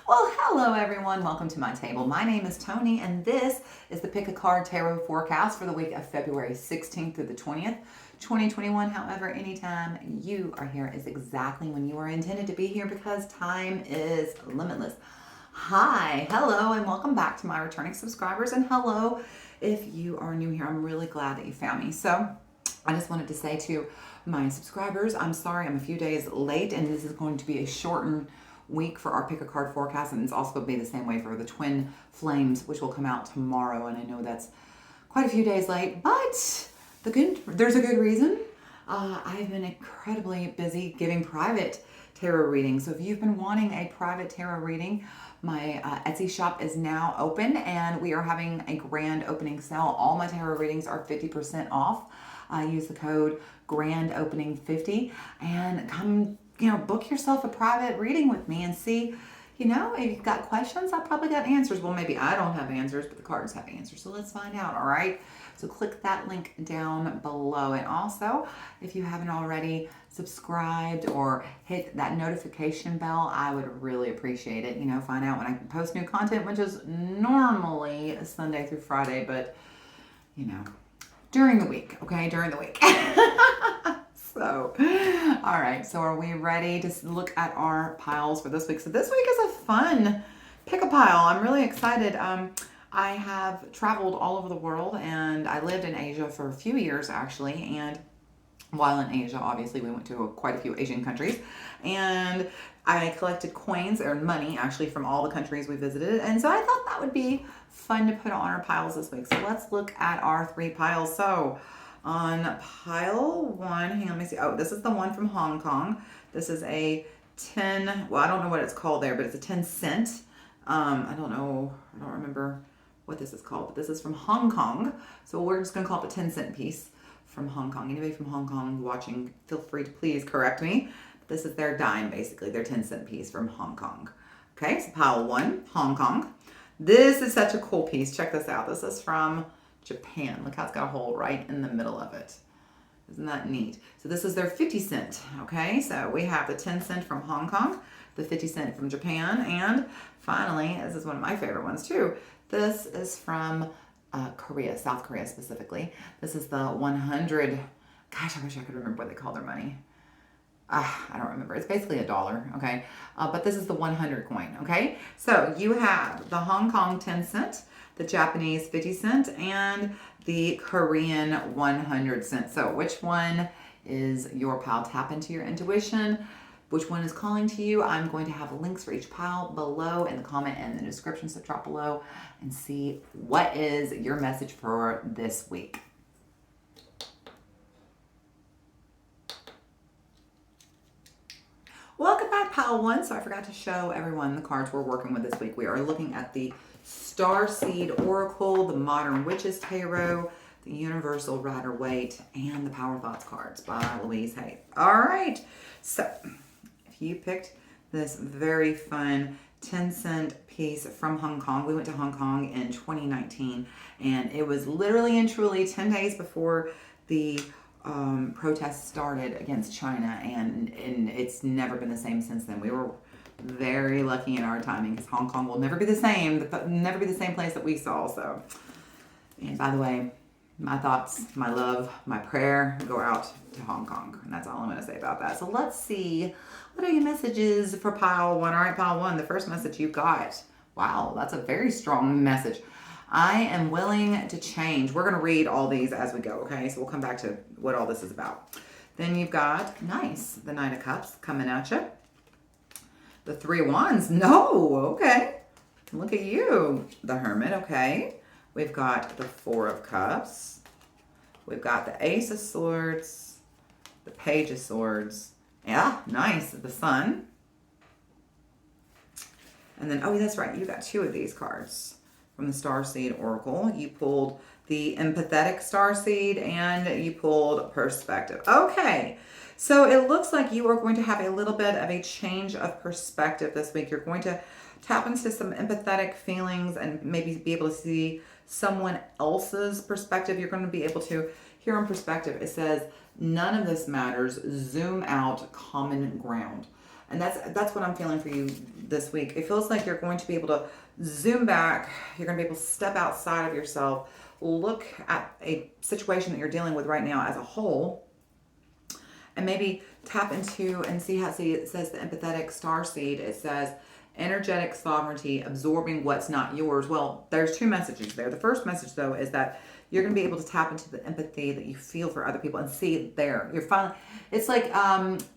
Well, hello everyone. Welcome to my table. My name is Toni, and this is the Pick a Card Tarot forecast for the week of February 16th through the 20th, 2021. However, anytime you are here is exactly when you are intended to be here because time is limitless. Hi, hello, and welcome back to my returning subscribers. And hello, if you are new here, I'm really glad that you found me. So, I just wanted to say to my subscribers, I'm sorry I'm a few days late, and this is going to be a shortened week for our pick a card forecast, and it's also going to be the same way for the twin flames, which will come out tomorrow. And I know that's quite a few days late, but there's a good reason. I've been incredibly busy giving private tarot readings. So if you've been wanting a private tarot reading, my Etsy shop is now open, and we are having a grand opening sale. All my tarot readings are 50% off. Use the code GRANDOPENING50 and come book yourself a private reading with me and see, if you've got questions, I probably got answers. Well, maybe I don't have answers, but the cards have answers. So let's find out, all right? So click that link down below. And also, if you haven't already subscribed or hit that notification bell, I would really appreciate it. Find out when I post new content, which is normally Sunday through Friday, but, during the week, okay? During the week. So, all right, so are we ready to look at our piles for this week? So this week is a fun pick a pile. I'm really excited. I have traveled all over the world, and I lived in Asia for a few years actually. And while in Asia, obviously, we went to quite a few Asian countries, and I collected coins or money actually from all the countries we visited. And so I thought that would be fun to put on our piles this week. So let's look at our 3 piles. So on pile 1, let me see. Oh, this is the one from Hong Kong. This is a 10, well, I don't know what it's called there, but it's a 10 cent. I don't remember what this is called, but this is from Hong Kong. So we're just going to call it the 10 cent piece from Hong Kong. Anybody from Hong Kong watching, feel free to please correct me. This is their dime, basically, their 10 cent piece from Hong Kong. Okay, so pile 1, Hong Kong. This is such a cool piece. Check this out. This is from Japan. Look how it's got a hole right in the middle of it. Isn't that neat? So this is their 50 cent. Okay, so we have the 10 cent from Hong Kong, the 50 cent from Japan, and finally, this is one of my favorite ones too. This is from Korea, South Korea specifically. This is the 100. Gosh, I wish I could remember what they call their money. I don't remember. It's basically $1, okay? But this is the 100 coin, okay? So you have the Hong Kong 10 cent, the Japanese 50 cent, and the Korean 100 cent. So which one is your pile? Tap into your intuition. Which one is calling to you? I'm going to have links for each pile below in the comment and the description, so drop below and see what is your message for this week. Welcome back, pile 1. So I forgot to show everyone the cards we're working with this week. We are looking at the Starseed Oracle, the Modern Witches Tarot, the Universal Rider-Waite, and the Power Thoughts cards by Louise Hay. All right. So if you picked this very fun 10 cent piece from Hong Kong, we went to Hong Kong in 2019, and it was literally and truly 10 days before the protests started against China, and it's never been the same since then. We were very lucky in our timing because Hong Kong will never be the same, never be the same place that we saw. So, and by the way, my thoughts, my love, my prayer go out to Hong Kong, and that's all I'm going to say about that. So let's see, what are your messages for pile 1? All right, pile 1, the first message you got. Wow, that's a very strong message. I am willing to change. We're going to read all these as we go, okay? So we'll come back to what all this is about. Then you've got, nice, the Knight of Cups coming at you. The 3 of Wands, no, okay. Look at you. The Hermit, okay. We've got the 4 of Cups. We've got the Ace of Swords, the Page of Swords. Yeah, nice, the Sun. And then, oh, that's right, you got 2 of these cards from the Starseed Oracle. You pulled the Empathetic Starseed and you pulled Perspective. Okay, so it looks like you are going to have a little bit of a change of perspective this week. You're going to tap into some empathetic feelings and maybe be able to see someone else's perspective. You're going to be able to hear on perspective. It says, none of this matters. Zoom out, common ground. And that's what I'm feeling for you this week. It feels like you're going to be able to zoom back. You're going to be able to step outside of yourself, look at a situation that you're dealing with right now as a whole, and maybe tap into and see how, see, it says the empathetic star seed. It says energetic sovereignty, absorbing what's not yours. Well, there's two messages there. The first message, though, is that you're going to be able to tap into the empathy that you feel for other people and see it there. You're finally, it's like,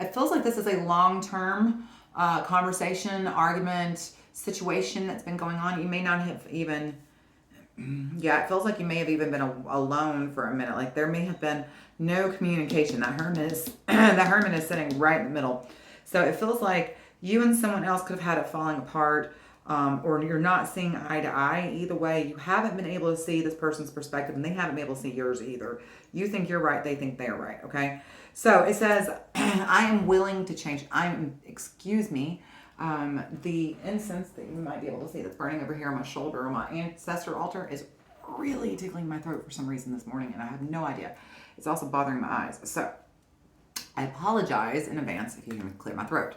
it feels like this is a long-term conversation, argument, situation that's been going on. You may not have even, yeah, it feels like you may have even been alone for a minute. Like there may have been no communication. That hermit is, that hermit is sitting right in the middle. So it feels like you and someone else could have had it falling apart, or you're not seeing eye to eye. Either way, you haven't been able to see this person's perspective, and they haven't been able to see yours either. You think you're right, they think they're right, okay? So it says, I am willing to change. Excuse me, the incense that you might be able to see that's burning over here on my shoulder on my ancestor altar is really tickling my throat for some reason this morning, and I have no idea. It's also bothering my eyes. So I apologize in advance if you hear me clear my throat.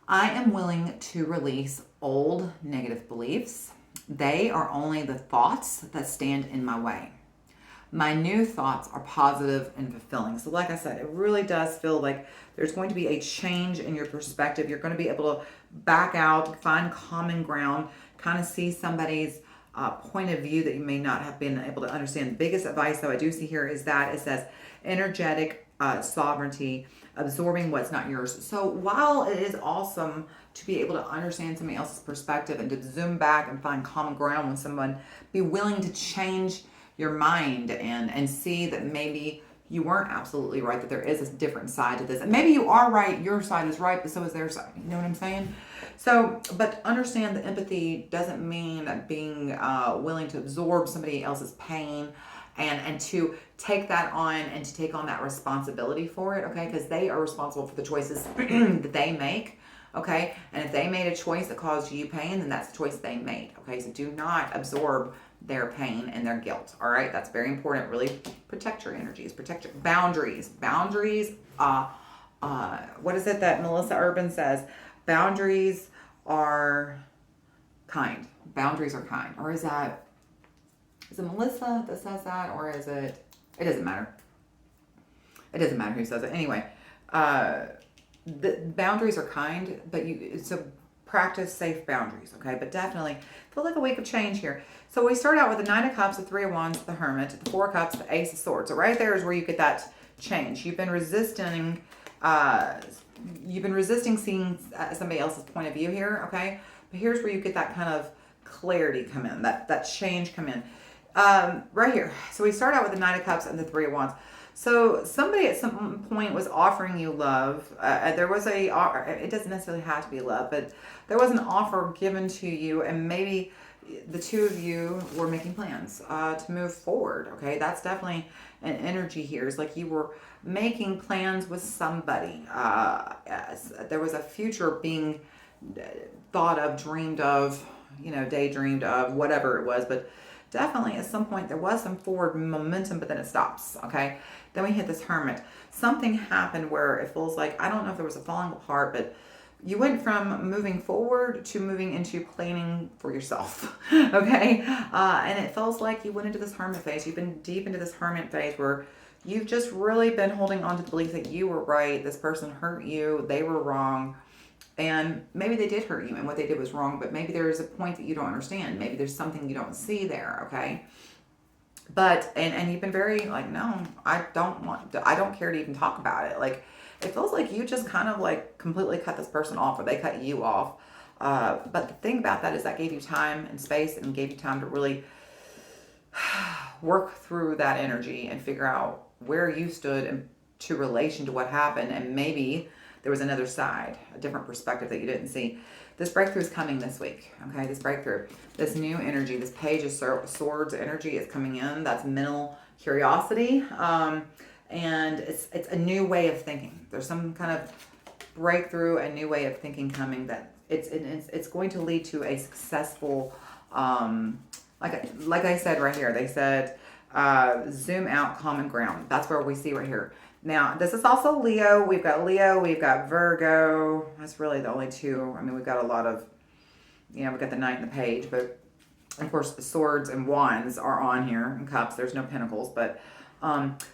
I am willing to release old negative beliefs. They are only the thoughts that stand in my way. My new thoughts are positive and fulfilling. So like I said, it really does feel like there's going to be a change in your perspective. You're going to be able to back out, find common ground, kind of see somebody's point of view that you may not have been able to understand. The biggest advice, though, I do see here is that it says energetic sovereignty, absorbing what's not yours. So while it is awesome to be able to understand somebody else's perspective and to zoom back and find common ground with someone, be willing to change your mind and see that maybe you weren't absolutely right, that there is a different side to this. And maybe you are right, your side is right, but so is their side. You know what I'm saying? So, but understand that empathy doesn't mean being willing to absorb somebody else's pain and to take that on and to take on that responsibility for it, okay? Because they are responsible for the choices that they make, okay? And if they made a choice that caused you pain, then that's the choice they made, okay? So do not absorb their pain and their guilt, all right? That's very important. Really protect your energies, protect your boundaries. Boundaries, what is it that Melissa Urban says? Boundaries are kind. Boundaries are kind. Or is it Melissa that says that? Or is it doesn't matter. It doesn't matter who says it. Anyway, the boundaries are kind, but so practice safe boundaries, okay? But definitely feel like a week of change here. So we start out with the Nine of Cups, the Three of Wands, the Hermit, the Four of Cups, the Ace of Swords. So right there is where you get that change. You've been resisting seeing somebody else's point of view here, okay? But here's where you get that kind of clarity come in, that change come in. Right here. So we start out with the Nine of Cups and the Three of Wands. So somebody at some point was offering you love. There was it doesn't necessarily have to be love, but there was an offer given to you, and maybe the two of you were making plans to move forward, okay? That's definitely an energy here. It's like you were making plans with somebody. There was a future being thought of, dreamed of, daydreamed of, whatever it was, but definitely at some point there was some forward momentum, but then it stops, okay? Then we hit this Hermit. Something happened where it feels like, I don't know if there was a falling apart, but you went from moving forward to moving into planning for yourself, okay? And it feels like you went into this Hermit phase. You've been deep into this Hermit phase where you've just really been holding on to the belief that you were right, this person hurt you, they were wrong, and maybe they did hurt you and what they did was wrong, but maybe there is a point that you don't understand. Maybe there's something you don't see there, okay? But, and you've been very like, no, I don't care to even talk about it. Like, it feels like you just kind of like completely cut this person off, or they cut you off. But the thing about that is that gave you time and space and gave you time to really work through that energy and figure out where you stood in relation to what happened. And maybe there was another side, a different perspective that you didn't see. This breakthrough is coming this week, okay? This breakthrough, this new energy, this Page of Swords energy is coming in. That's mental curiosity. And it's a new way of thinking. There's some kind of breakthrough, a new way of thinking coming that it's going to lead to a successful, like I said right here, they said, zoom out, common ground. That's where we see right here. Now, this is also Leo. We've got Leo, we've got Virgo. That's really the only two. I mean, we've got a lot of, we've got the Knight and the Page, but of course, the Swords and Wands are on here, and Cups. There's no Pentacles, but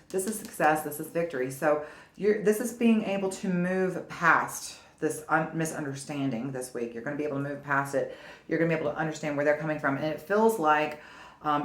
this is success. This is victory. So this is being able to move past this misunderstanding this week. You're going to be able to move past it. You're going to be able to understand where they're coming from. And it feels like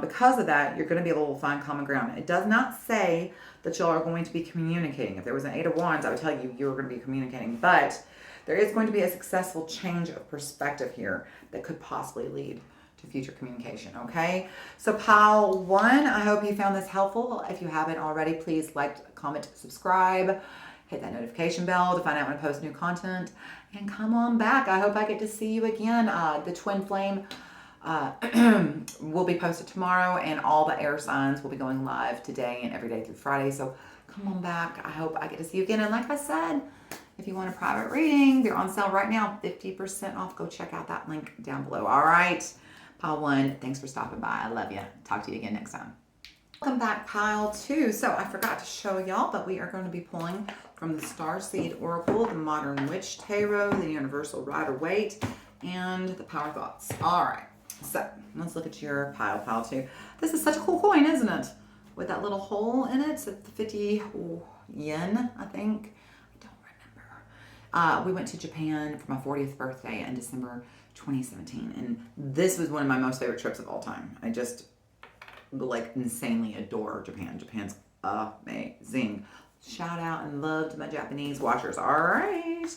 because of that, you're going to be able to find common ground. It does not say that y'all are going to be communicating. If there was an Eight of Wands, I would tell you were going to be communicating. But there is going to be a successful change of perspective here that could possibly lead to future communication, okay? So pile 1, I hope you found this helpful. If you haven't already, please like, comment, subscribe, hit that notification bell to find out when I post new content, and come on back. I hope I get to see you again. The Twin Flame will be posted tomorrow, and all the air signs will be going live today and every day through Friday, so come on back. I hope I get to see you again. And like I said, if you want a private reading, they're on sale right now, 50% off. Go check out that link down below. All right. Pile 1, thanks for stopping by. I love you. Talk to you again next time. Welcome back, Pile 2. So I forgot to show y'all, but we are going to be pulling from the Starseed Oracle, the Modern Witch Tarot, the Universal Rider-Waite, and the Power Thoughts. All right. So let's look at your Pile 2. This is such a cool coin, isn't it? With that little hole in it. It's 50 yen, I think. I don't remember. We went to Japan for my 40th birthday in December 2017, and this was one of my most favorite trips of all time. I just insanely adore Japan. Japan's amazing. Shout out and love to my Japanese watchers. All right,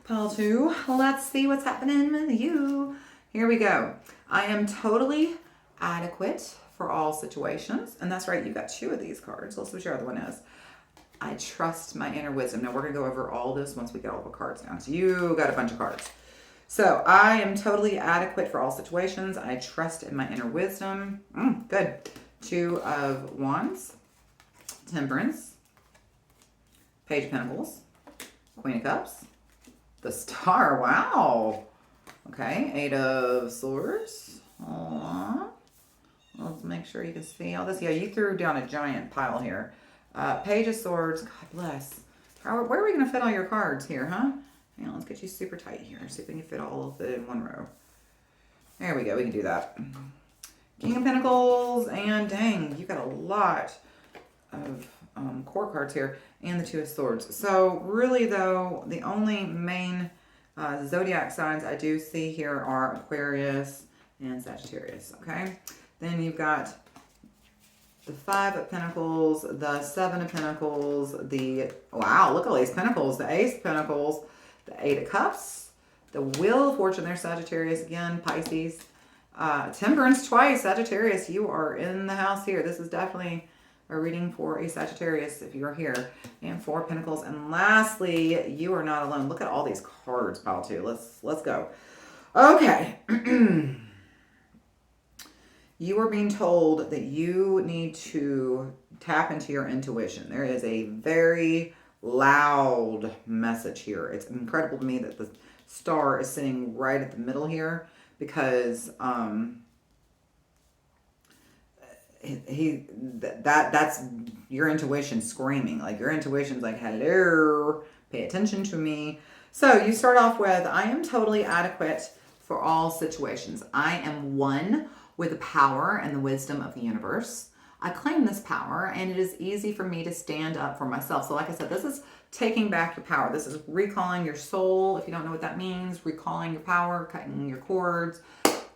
Pile 2, let's see what's happening with you. Here we go. I am totally adequate for all situations, and that's right, you've got 2 of these cards. Let's see what your other one is. I trust my inner wisdom. Now we're gonna go over all this once we get all the cards down. So you got a bunch of cards. So I am totally adequate for all situations. I trust in my inner wisdom. Good. 2 of Wands, Temperance, Page of Pentacles, Queen of Cups, the Star. Wow. Okay. 8 of Swords. Let's make sure you can see all this. Yeah, you threw down a giant pile here. Page of Swords. God bless. Where are we going to fit all your cards here, huh? Hang on, let's get you super tight here. See if we can fit all of it in one row. There we go. We can do that. King of Pentacles, and dang, you got a lot of core cards here, and the 2 of Swords. So really, though, the only main zodiac signs I do see here are Aquarius and Sagittarius. Okay. Then you've got the 5 of Pentacles, the 7 of Pentacles, wow, look at all these Pentacles, the Ace of Pentacles, the 8 of Cups, the Wheel of Fortune, there's Sagittarius again, Pisces, Temperance twice, Sagittarius, you are in the house here. This is definitely a reading for a Sagittarius if you are here. And 4 of Pentacles. And lastly, you are not alone. Look at all these cards, Pile 2. Let's go. Okay. You are being told that you need to tap into your intuition. There is a very loud message here. It's incredible to me that the Star is sitting right at the middle here, because that's your intuition screaming. Like, your intuition's like, hello, pay attention to me. So you start off with, I am totally adequate for all situations. I am one with the power and the wisdom of the universe. I claim this power, and it is easy for me to stand up for myself. So like I said, this is taking back your power. This is recalling your soul. If you don't know what that means, recalling your power, cutting your cords,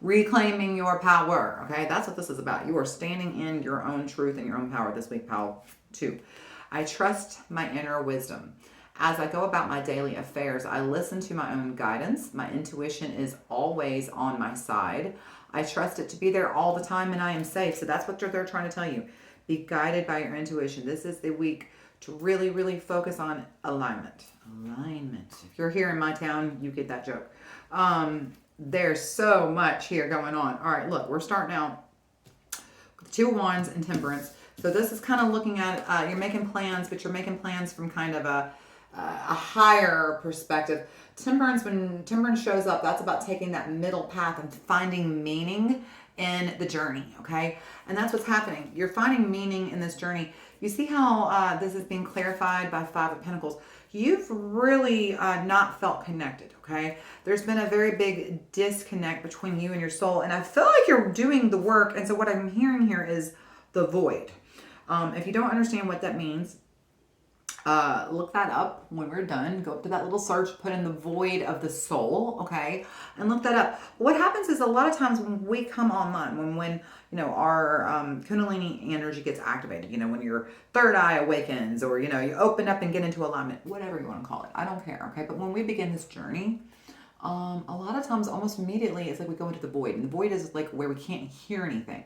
reclaiming your power. Okay, that's what this is about. You are standing in your own truth and your own power this week, Pile 2. I trust my inner wisdom. As I go about my daily affairs, I listen to my own guidance. My intuition is always on my side. I trust it to be there all the time, and I am safe. So that's what they're trying to tell you. Be guided by your intuition. This is the week to really, really focus on alignment. Alignment. If you're here in my town, you get that joke. There's so much here going on. All right, look, we're starting out with 2 of Wands and Temperance. So this is kind of looking at, you're making plans, but you're making plans from kind of a higher perspective. Temperance, when temperance shows up, that's about taking that middle path and finding meaning in the journey, okay? And that's what's happening. You're finding meaning in this journey. You see how this is being clarified by Five of Pentacles. You've really not felt connected, okay? There's been a very big disconnect between you and your soul, and I feel like you're doing the work, and so what I'm hearing here is the void. If you don't understand what that means, look that up when we're done. Go up to that little search, put in the void of the soul, okay, and look that up. What happens is a lot of times when we come online, when you know our Kundalini energy gets activated, you know, when your third eye awakens, or you know, you open up and get into alignment, whatever you want to call it, I don't care, okay. But when we begin this journey, a lot of times, almost immediately, it's like we go into the void, and the void is like where we can't hear anything.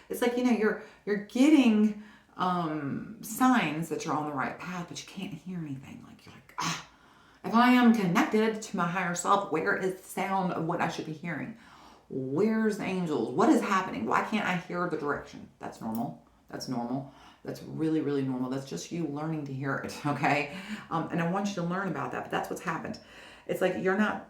It's like, you know, you're getting signs that you're on the right path, but you can't hear anything. Like you're like, if I am connected to my higher self, where is the sound of what I should be hearing? Where's the angels? What is happening? Why can't I hear the direction? That's normal. That's normal. That's really, really normal. That's just you learning to hear it, okay? And I want you to learn about that, but that's what's happened. It's like you're not,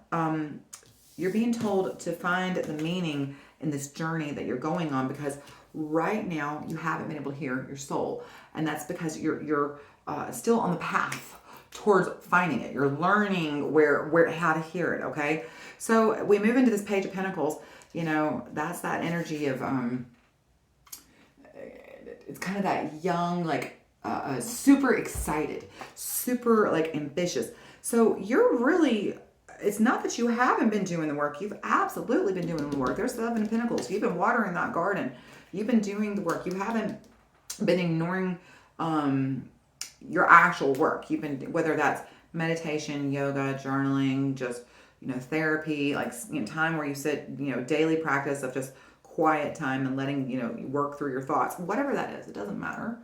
you're being told to find the meaning in this journey that you're going on, because right now you haven't been able to hear your soul, and that's because you're still on the path towards finding it. You're learning where how to hear it, okay? So we move into this Page of Pentacles. You know, that's that energy of it's kind of that young, like super excited, super like ambitious. So you're really, it's not that you haven't been doing the work. You've absolutely been doing the work. There's Seven of Pentacles. You've been watering that garden. You've been doing the work. You haven't been ignoring your actual work. You've been, whether that's meditation, yoga, journaling, just, you know, therapy, like, you know, time where you sit, you know, daily practice of just quiet time and letting, you know, you work through your thoughts, whatever that is. It doesn't matter.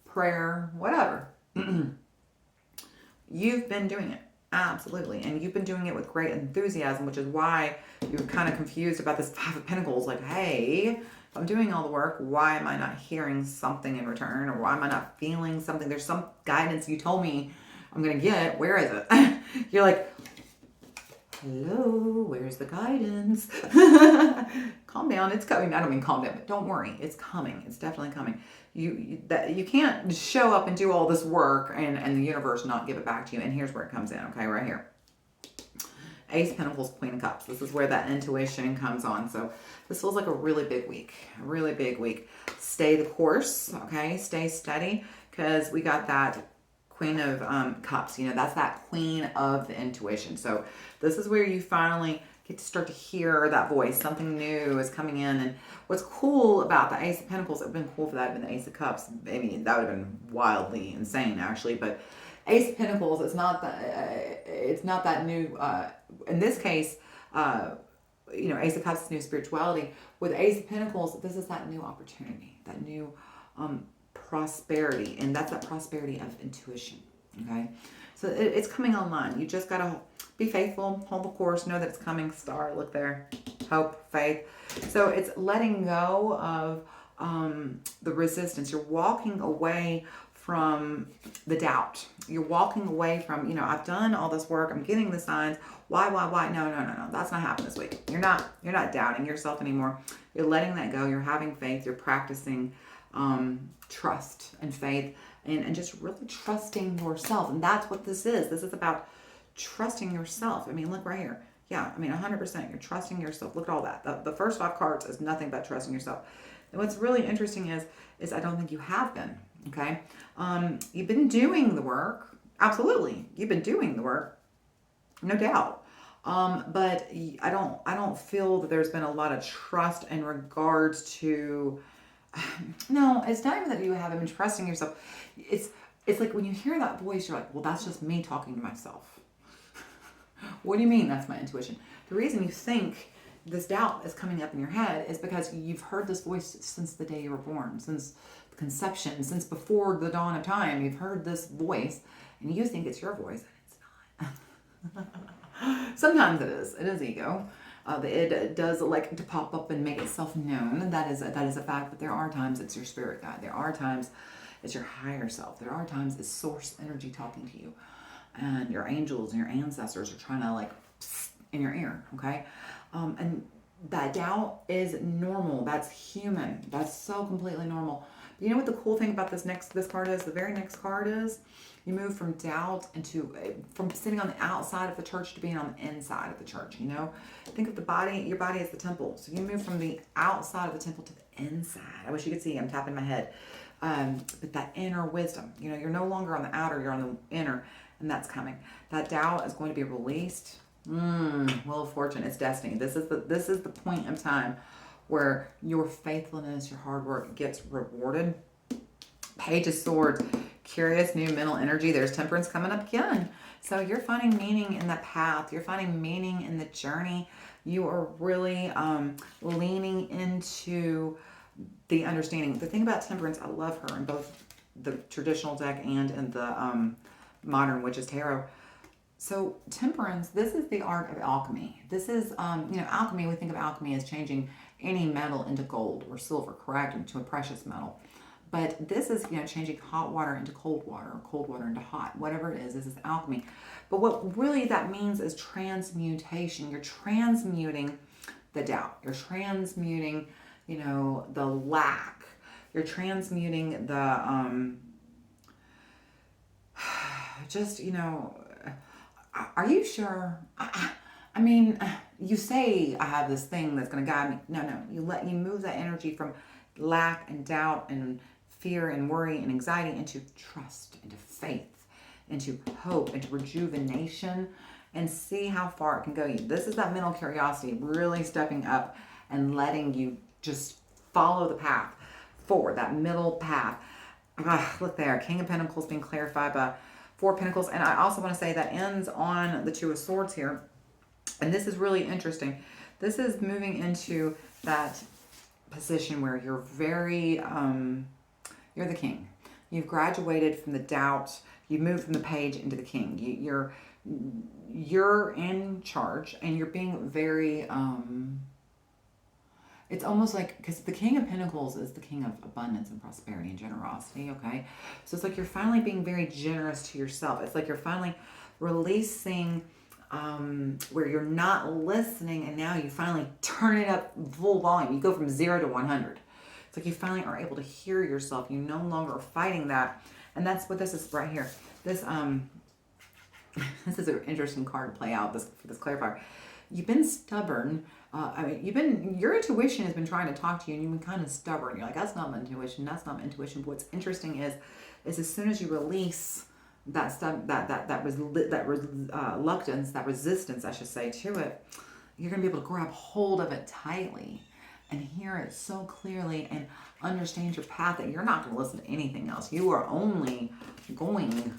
Prayer, whatever. You've been doing it. Absolutely. And you've been doing it with great enthusiasm, which is why you're kind of confused about this Five of Pentacles. Like, hey, if I'm doing all the work, why am I not hearing something in return? Or why am I not feeling something? There's some guidance you told me I'm going to get. Where is it? You're like, hello, where's the guidance? Calm down. It's coming. I don't mean calm down, but don't worry. It's coming. It's definitely coming. You can't show up and do all this work and the universe not give it back to you. And here's where it comes in, okay, right here. Ace of Pentacles, Queen of Cups. This is where that intuition comes on. So this feels like a really big week. A really big week. Stay the course, okay? Stay steady, because we got that Queen of Cups. You know, that's that queen of the intuition. So this is where you finally get to start to hear that voice. Something new is coming in. And what's cool about the Ace of Pentacles, it would have been cool for that to have been the Ace of Cups. I mean, that would have been wildly insane, actually. But Ace of Pentacles, it's not that new. In this case, you know, Ace of Cups is new spirituality. With Ace of Pentacles, this is that new opportunity, that new prosperity. And that's that prosperity of intuition, okay? So it's coming online. You just got to be faithful, hold the course, know that it's coming. Star, look there. Hope, faith. So it's letting go of the resistance. You're walking away from the doubt. You're walking away from, you know, I've done all this work. I'm getting the signs. Why? No. That's not happening this week. You're not doubting yourself anymore. You're letting that go. You're having faith. You're practicing trust and faith and just really trusting yourself. And that's what this is. This is about trusting yourself. I mean, look right here. Yeah, I mean, 100%. You're trusting yourself. Look at all that. The first 5 cards is nothing but trusting yourself. And what's really interesting is I don't think you have been. Okay, you've been doing the work. Absolutely, you've been doing the work, no doubt. But I don't feel that there's been a lot of trust in regards to. No, it's not even that you haven't been trusting yourself. It's like when you hear that voice, you're like, well, that's just me talking to myself. What do you mean that's my intuition? The reason you think this doubt is coming up in your head is because you've heard this voice since the day you were born, since conception, since before the dawn of time. You've heard this voice and you think it's your voice, and it's not. Sometimes it is ego. It does like to pop up and make itself known. That is a fact, but there are times it's your spirit guide. There are times it's your higher self. There are times it's source energy talking to you. and your angels and your ancestors are trying to like in your ear, okay? And that doubt is normal. That's human. That's so completely normal. But you know what the cool thing about this card is? The very next card is you move from doubt from sitting on the outside of the church to being on the inside of the church, you know? Think of your body as the temple. So you move from the outside of the temple to the inside. I wish you could see, I'm tapping my head. But that inner wisdom, you know, you're no longer on the outer, you're on the inner, and that's coming. That doubt is going to be released. Wheel of Fortune, it's destiny. This is the point of time where your faithfulness, your hard work gets rewarded. Page of Swords, curious new mental energy. There's Temperance coming up again. So you're finding meaning in the path. You're finding meaning in the journey. You are really leaning into the understanding. The thing about Temperance, I love her in both the traditional deck and in the modern Witches Tarot. So Temperance, this is the art of alchemy. This is, alchemy, we think of alchemy as changing any metal into gold or silver, correct? Into a precious metal. But this is, changing hot water into cold water or cold water into hot. Whatever it is, this is alchemy. But what really that means is transmutation. You're transmuting the doubt. You're transmuting, the lack. You're transmuting the, are you sure? I mean, you say I have this thing that's going to guide me. No. You move that energy from lack and doubt and fear and worry and anxiety into trust, into faith, into hope, into rejuvenation, and see how far it can go. This is that mental curiosity, really stepping up and letting you just follow the path forward, that middle path. Look there, King of Pentacles being clarified by Four of Pentacles. And I also want to say that ends on the Two of Swords here. And this is really interesting. This is moving into that position where you're very, you're the king. You've graduated from the doubt. You've moved from the page into the king. You're in charge, and you're being very, it's almost like, because the King of Pentacles is the king of abundance and prosperity and generosity, okay? So it's like you're finally being very generous to yourself. It's like you're finally releasing where you're not listening, and now you finally turn it up full volume. You go from 0 to 100. It's like you finally are able to hear yourself. You no longer are fighting that. And that's what this is right here. This this is an interesting card to play out for this clarifier. You've been stubborn. Your intuition has been trying to talk to you, and you've been kind of stubborn. You're like, that's not my intuition. That's not my intuition. But what's interesting is as soon as you release that stuff, reluctance, that resistance, I should say, to it, you're going to be able to grab hold of it tightly and hear it so clearly and understand your path that you're not going to listen to anything else. You are only going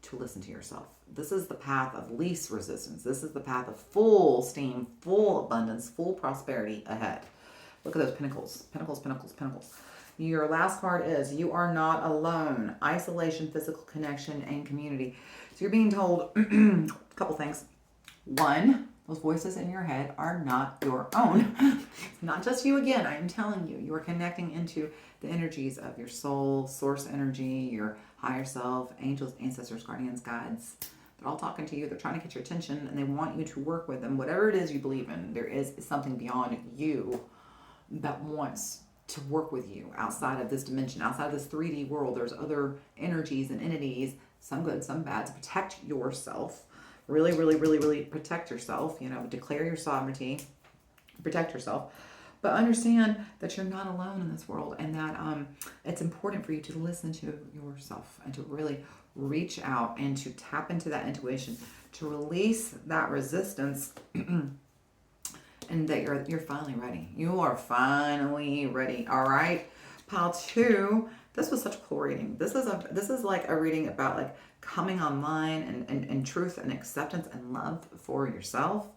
to listen to yourself. This is the path of least resistance. This is the path of full steam, full abundance, full prosperity ahead. Look at those pentacles. Pentacles, pentacles, pentacles. Your last card is you are not alone. Isolation, physical connection, and community. So you're being told a couple things. One, those voices in your head are not your own. It's not just you again. I am telling you, you are connecting into the energies of your soul, source energy, your higher self, angels, ancestors, guardians, guides. They're all talking to you. They're trying to get your attention, and they want you to work with them. Whatever it is you believe in, there is something beyond you that wants to work with you outside of this dimension, outside of this 3D world. There's other energies and entities, some good, some bad, to protect yourself. Really, really, really, really protect yourself. Declare your sovereignty, protect yourself. But understand that you're not alone in this world, and that it's important for you to listen to yourself and to really reach out and to tap into that intuition, to release that resistance, and that you're finally ready. You are finally ready. All right. Pile 2. This was such a cool reading. This is like a reading about like coming online and truth and acceptance and love for yourself.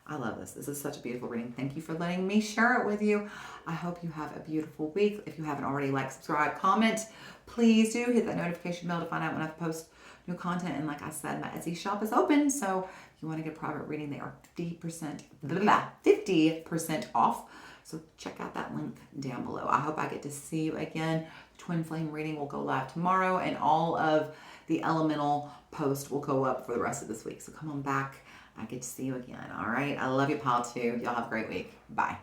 I love this. This is such a beautiful reading. Thank you for letting me share it with you. I hope you have a beautiful week. If you haven't already, like, subscribe, comment, please do hit that notification bell to find out when I post new content. And like I said, my Etsy shop is open. So if you want to get a private reading, they are 50% off. So check out that link down below. I hope I get to see you again. Twin Flame reading will go live tomorrow, and all of the elemental post will go up for the rest of this week. So come on back. I get to see you again. All right. I love you, pile 2. Y'all have a great week. Bye.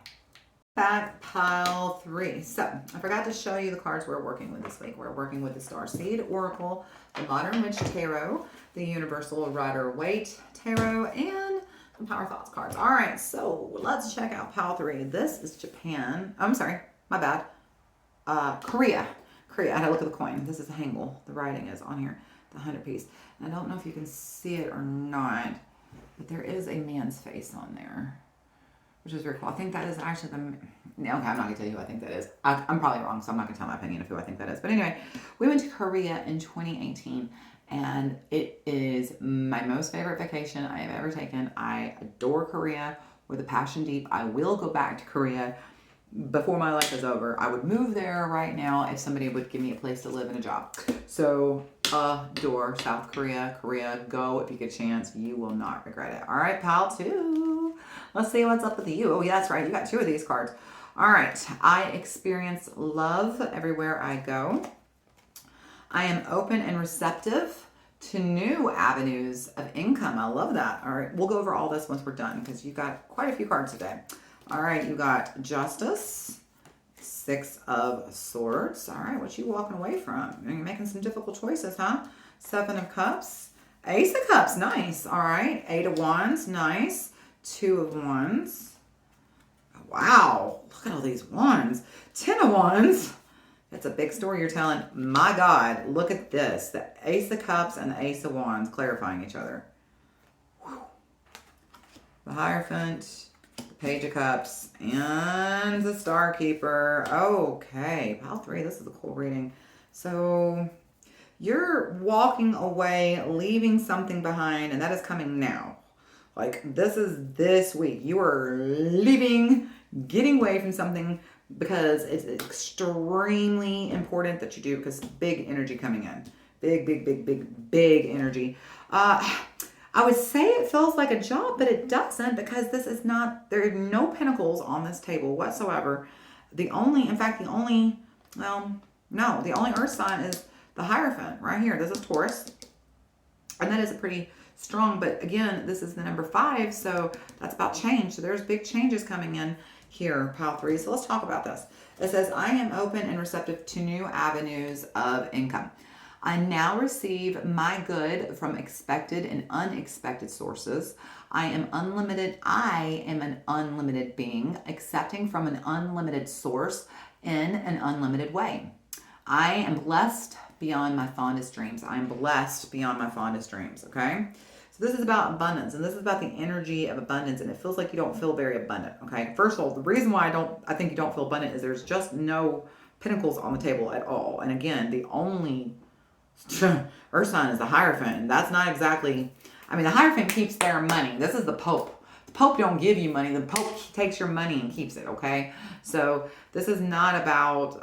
Back, pile 3. So I forgot to show you the cards we're working with this week. We're working with the Starseed Oracle, the Modern Witch Tarot, the Universal Rider-Waite Tarot, and the Power Thoughts cards. All right, so let's check out pile 3. This is Japan. I'm sorry, my bad. Korea. I had to look at the coin. This is a Hangul. The writing is on here, the 100 piece. And I don't know if you can see it or not, but there is a man's face on there, which is very cool. I think that is actually okay, I'm not going to tell you who I think that is. I'm probably wrong, so I'm not going to tell my opinion of who I think that is. But anyway, we went to Korea in 2018, and it is my most favorite vacation I have ever taken. I adore Korea with a passion deep. I will go back to Korea before my life is over. I would move there right now if somebody would give me a place to live and a job. So adore South Korea. Go if you get a chance. You will not regret it. All right, pile 2. Let's see what's up with you. Oh, yeah, that's right. You got 2 of these cards. All right. I experience love everywhere I go. I am open and receptive to new avenues of income. I love that. All right. We'll go over all this once we're done because you got quite a few cards today. All right. You got Justice, 6 of Swords. All right. What you walking away from? You're making some difficult choices, huh? 7 of Cups. Ace of Cups. Nice. All right. 8 of Wands. Nice. 2 of Wands. Wow, look at all these wands. 10 of Wands. It's a big story you're telling. My God, look at this. The Ace of Cups and the Ace of Wands clarifying each other. Whew. The Hierophant, the Page of Cups, and the Star Keeper. Okay, pile 3, this is a cool reading. So you're walking away, leaving something behind, and that is coming now. Like, this is this week. You are leaving, getting away from something because it's extremely important that you do, because big energy coming in. Big energy. I would say it feels like a job, but it doesn't, because this is not, there are no pentacles on this table whatsoever. The only earth sign is the Hierophant right here. This is Taurus. And that is a pretty strong, but again, this is the number 5, so that's about change. So there's big changes coming in here, pile 3. So let's talk about this. It says, I am open and receptive to new avenues of income. I now receive my good from expected and unexpected sources. I am unlimited. I am an unlimited being, accepting from an unlimited source in an unlimited way. I am blessed beyond my fondest dreams. I am blessed beyond my fondest dreams, okay? So this is about abundance, and this is about the energy of abundance, and it feels like you don't feel very abundant, okay? First of all, the reason why I think you don't feel abundant is there's just no pentacles on the table at all. And again, the only earth sign is the Hierophant, and that's not exactly, the Hierophant keeps their money. This is the Pope. The Pope don't give you money. The Pope takes your money and keeps it, okay? So this is not about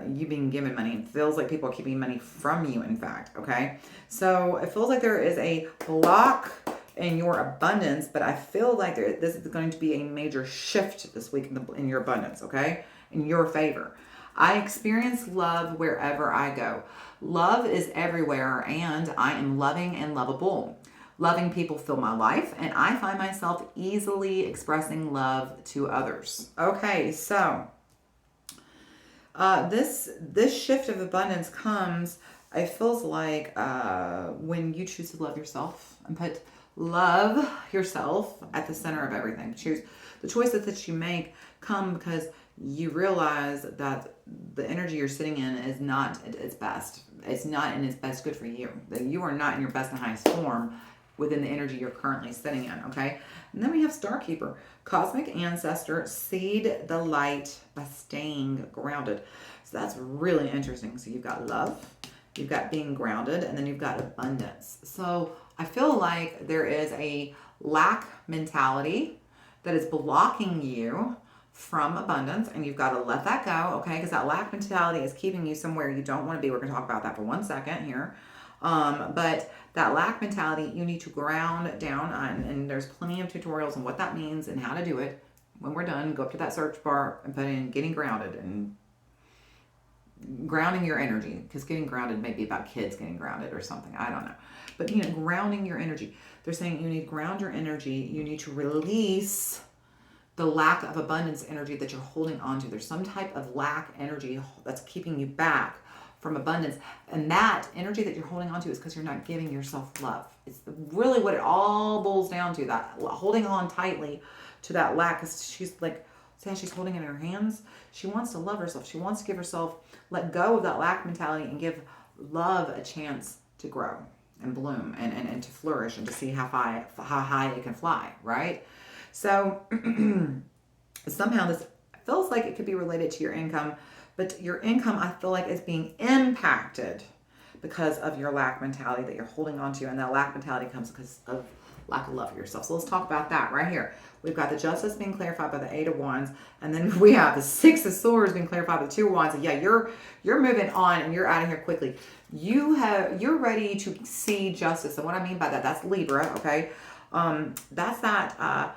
you being given money. It feels like people are keeping money from you, in fact, okay? So it feels like there is a block in your abundance, but I feel like this is going to be a major shift this week in your abundance, okay? In your favor. I experience love wherever I go. Love is everywhere, and I am loving and lovable. Loving people fill my life, and I find myself easily expressing love to others. Okay, so this shift of abundance comes, it feels like when you choose to love yourself and put love yourself at the center of everything. The choices that you make come because you realize that the energy you're sitting in is not at its best. It's not in its best good for you. That you are not in your best and highest form within the energy you're currently sitting in, okay? And then we have Star Keeper, Cosmic Ancestor, seed the light by staying grounded. So that's really interesting. So you've got love, you've got being grounded, and then you've got abundance. So I feel like there is a lack mentality that is blocking you from abundance, and you've got to let that go, okay? Because that lack mentality is keeping you somewhere you don't want to be. We're going to talk about that for 1 second here. But that lack mentality, you need to ground down on, and there's plenty of tutorials on what that means and how to do it. When we're done, go up to that search bar and put in getting grounded, and grounding your energy, because getting grounded may be about kids getting grounded or something. I don't know. But, grounding your energy. They're saying you need to ground your energy. You need to release the lack of abundance energy that you're holding on to. There's some type of lack energy that's keeping you back from abundance. And that energy that you're holding on to is because you're not giving yourself love. It's really what it all boils down to, that holding on tightly to that lack. Because she's like, saying she's holding it in her hands. She wants to love herself. She wants to give herself, let go of that lack mentality and give love a chance to grow and bloom and to flourish and to see how high it can fly, right? So somehow this feels like it could be related to your income, but your income, I feel like, is being impacted because of your lack mentality that you're holding on to. And that lack mentality comes because of lack of love for yourself. So let's talk about that right here. We've got the Justice being clarified by the Eight of Wands, and then we have the Six of Swords being clarified by the Two of Wands. And yeah, you're moving on and you're out of here quickly. You're ready to see justice. And what I mean by that, that's Libra, okay? That's that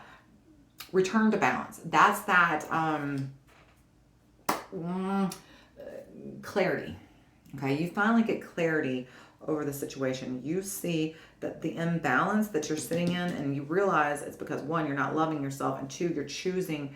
return to balance. That's that clarity. Okay, you finally get clarity over the situation. You see that the imbalance that you're sitting in, and you realize it's because, one, you're not loving yourself, and two, you're choosing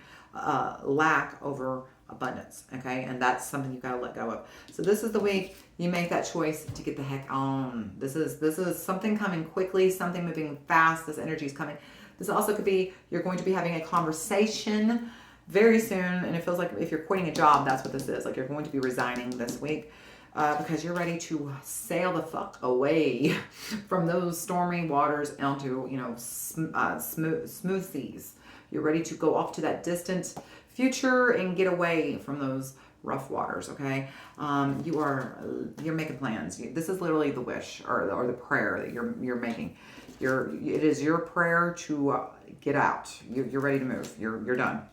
lack over abundance. Okay, and that's something you got to let go of. So this is the week you make that choice to get the heck on. This is something coming quickly, something moving fast. This energy is coming. This also could be you're going to be having a conversation very soon, and it feels like if you're quitting a job, that's what this is. Like you're going to be resigning this week. Because you're ready to sail the fuck away from those stormy waters onto, smooth seas. You're ready to go off to that distant future and get away from those rough waters. Okay, you're making plans. This is literally the wish or the prayer that you're making. It is your prayer to get out. You're ready to move. You're done.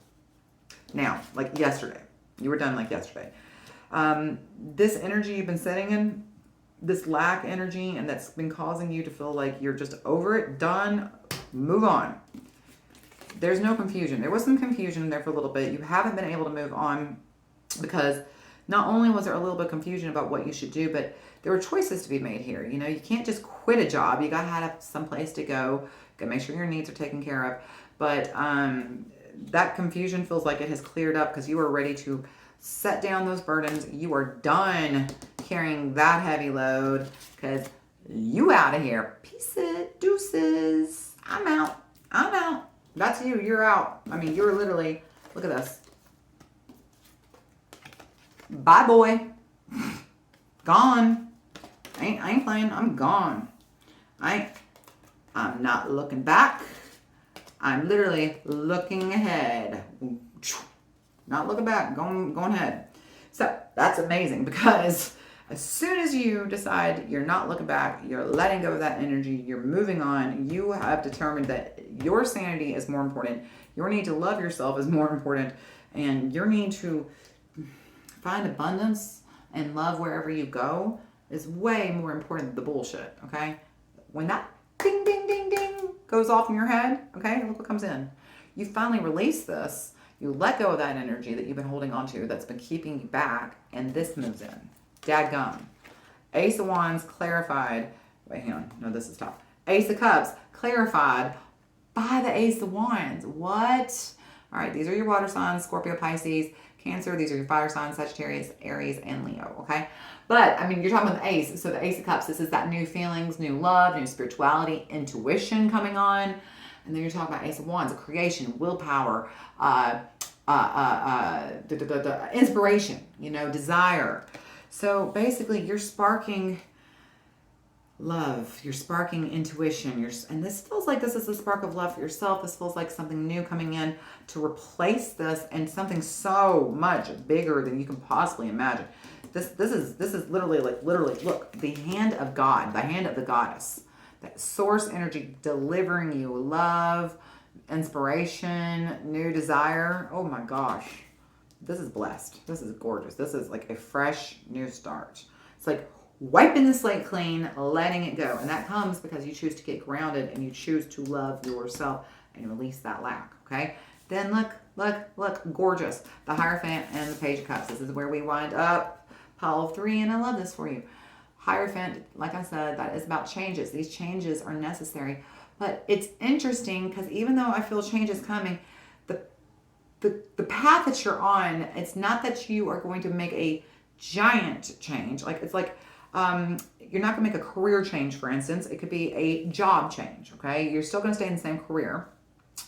Now, like yesterday, you were done like yesterday. This energy you've been sitting in, this lack energy, and that's been causing you to feel like you're just over it, done, move on. There's no confusion. There was some confusion there for a little bit. You haven't been able to move on because not only was there a little bit of confusion about what you should do, but there were choices to be made here. You can't just quit a job. You got to have some place to go. Got to make sure your needs are taken care of. But that confusion feels like it has cleared up because you are ready to set down those burdens. You are done carrying that heavy load because you out of here. Peace it, deuces. I'm out. That's you. You're out. I mean, you're literally, look at this. Bye, boy. Gone. I ain't playing. I'm gone. I'm not looking back. I'm literally looking ahead. Not looking back, going ahead. So that's amazing because as soon as you decide you're not looking back, you're letting go of that energy, you're moving on, you have determined that your sanity is more important, your need to love yourself is more important, and your need to find abundance and love wherever you go is way more important than the bullshit, okay? When that ding, ding, ding, ding goes off in your head, okay, look what comes in. You finally release this. You let go of that energy that you've been holding on to that's been keeping you back, and this moves in. Dadgum. Ace of Wands clarified. Wait, hang on. No, this is top. Ace of Cups clarified by the Ace of Wands. What? All right, these are your water signs, Scorpio, Pisces, Cancer. These are your fire signs, Sagittarius, Aries, and Leo, okay? But, I mean, you're talking about the Ace. So the Ace of Cups, this is that new feelings, new love, new spirituality, intuition coming on. And then you're talking about Ace of Wands, creation, willpower, inspiration, desire. So basically, you're sparking love. You're sparking intuition. And this feels like this is a spark of love for yourself. This feels like something new coming in to replace this and something so much bigger than you can possibly imagine. This is literally look, the hand of God, the hand of the goddess. That source energy delivering you love, inspiration, new desire. Oh my gosh. This is blessed. This is gorgeous. This is like a fresh new start. It's like wiping the slate clean, letting it go. And that comes because you choose to get grounded and you choose to love yourself and release that lack. Okay? Then look, gorgeous. The Hierophant and the Page of Cups. This is where we wind up. Pile 3, and I love this for you. Hierophant, like I said, that is about changes. These changes are necessary. But it's interesting because even though I feel change is coming, the path that you're on, it's not that you are going to make a giant change. Like it's like you're not going to make a career change, for instance. It could be a job change, okay? You're still going to stay in the same career.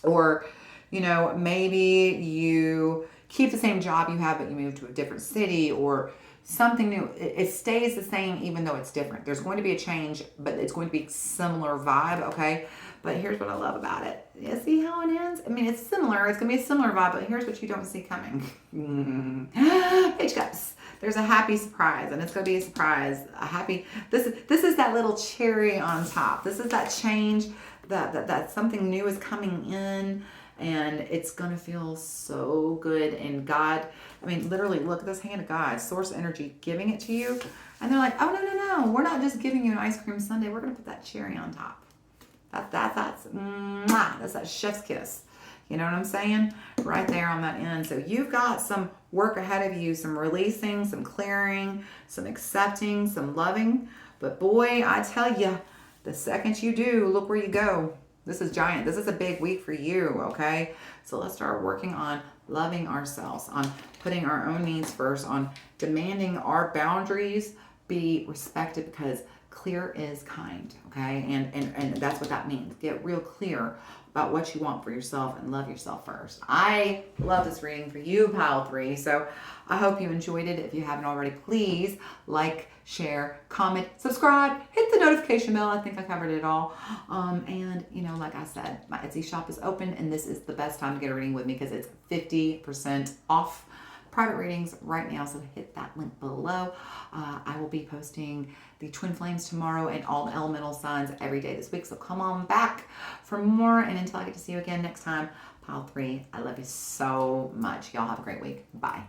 Or, you know, maybe you keep the same job you have, but you move to a different city or something new. It stays the same even though it's different. There's going to be a change, but it's going to be similar vibe, okay? But here's what I love about it. You see how it ends? I mean, it's similar. It's going to be a similar vibe, but here's what you don't see coming. Page Cups. There's a happy surprise, and it's going to be a surprise. A happy, this is that little cherry on top. This is that change, that something new is coming in, and it's going to feel so good. And God, I mean, literally, look at this hand of God, source energy, giving it to you. And they're like, oh, no. We're not just giving you an ice cream sundae. We're going to put that cherry on top. That's that chef's kiss. You know what I'm saying? Right there on that end. So you've got some work ahead of you, some releasing, some clearing, some accepting, some loving. But boy, I tell you, the second you do, look where you go. This is giant. This is a big week for you, okay? So let's start working on loving ourselves, on putting our own needs first, on demanding our boundaries be respected, because clear is kind, okay? And that's what that means. Get real clear about what you want for yourself and love yourself first. I love this reading for you, Pile 3. So I hope you enjoyed it. If you haven't already, please like, share, comment, subscribe, hit the notification bell. I think I covered it all. And, you know, like I said, my Etsy shop is open, and this is the best time to get a reading with me because it's 50% off private readings right now, so hit that link below. I will be posting the twin flames tomorrow and all the elemental signs every day this week, so come on back for more. And until I get to see you again next time, Pile 3, I love you so much. Y'all have a great week. Bye.